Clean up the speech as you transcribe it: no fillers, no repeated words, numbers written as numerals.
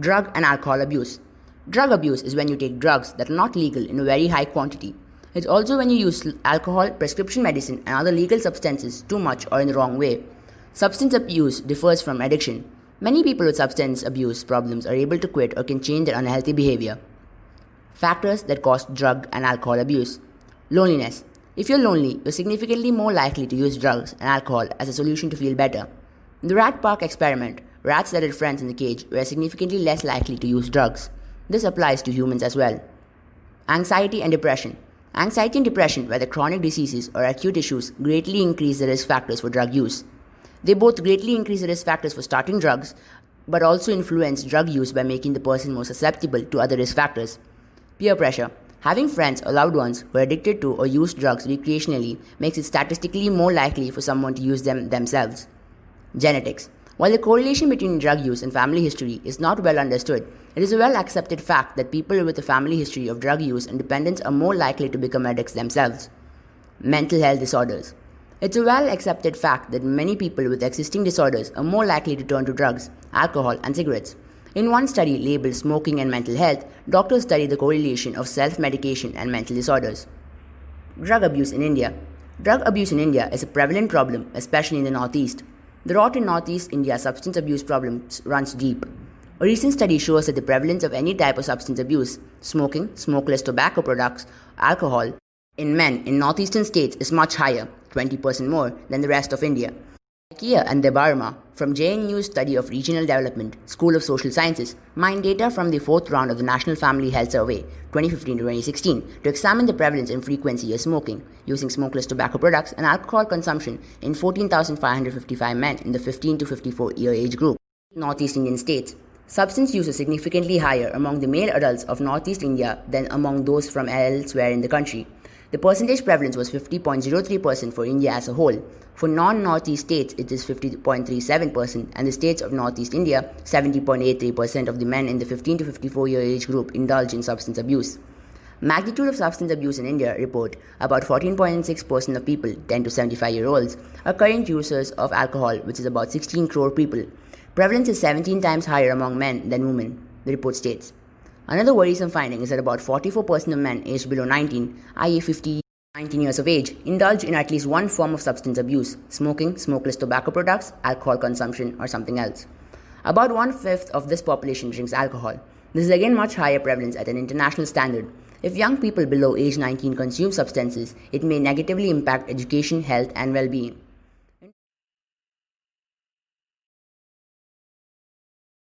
Drug and alcohol abuse. Drug abuse is when you take drugs that are not legal in a very high quantity. It's also when you use alcohol, prescription medicine, and other legal substances too much or in the wrong way. Substance abuse differs from addiction. Many people with substance abuse problems are able to quit or can change their unhealthy behavior. Factors that cause drug and alcohol abuse. Loneliness. If you're lonely, you're significantly more likely to use drugs and alcohol as a solution to feel better. In the rat park experiment, rats that had friends in the cage were significantly less likely to use drugs. This applies to humans as well. Anxiety and depression. Anxiety and depression, whether chronic diseases or acute issues, greatly increase the risk factors for drug use. They both greatly increase the risk factors for starting drugs, but also influence drug use by making the person more susceptible to other risk factors. Peer pressure. Having friends or loved ones who are addicted to or use drugs recreationally makes it statistically more likely for someone to use them themselves. Genetics. While the correlation between drug use and family history is not well understood, it is a well accepted fact that people with a family history of drug use and dependence are more likely to become addicts themselves. Mental health disorders. It's a well accepted fact that many people with existing disorders are more likely to turn to drugs, alcohol, and cigarettes. In one study labeled Smoking and Mental Health, doctors studied the correlation of self-medication and mental disorders. Drug abuse in India. Drug abuse in India is a prevalent problem, especially in the Northeast. The rot in Northeast India's substance abuse problems runs deep. A recent study shows that the prevalence of any type of substance abuse, smoking, smokeless tobacco products, alcohol, in men in northeastern states is much higher, 20% more, than the rest of India. Kia and Debarma from JNU's Study of Regional Development, School of Social Sciences, mined data from the fourth round of the National Family Health Survey 2015 to 2016 to examine the prevalence and frequency of smoking, using smokeless tobacco products and alcohol consumption in 14,555 men in the 15 to 54-year age group. Northeast Indian states. Substance use is significantly higher among the male adults of Northeast India than among those from elsewhere in the country. The percentage prevalence was 50.03% for India as a whole. For non-Northeast states, it is 50.37%, and the states of Northeast India, 70.83% of the men in the 15 to 54-year age group indulge in substance abuse. Magnitude of substance abuse in India report about 14.6% of people, 10 to 75-year-olds, are current users of alcohol, which is about 16 crore people. Prevalence is 17 times higher among men than women, the report states. Another worrisome finding is that about 44% of men aged below 19, i.e. 50 to 19 years of age, indulge in at least one form of substance abuse, smoking, smokeless tobacco products, alcohol consumption, or something else. About 1/5 of this population drinks alcohol. This is again much higher prevalence at an international standard. If young people below age 19 consume substances, it may negatively impact education, health, and well-being.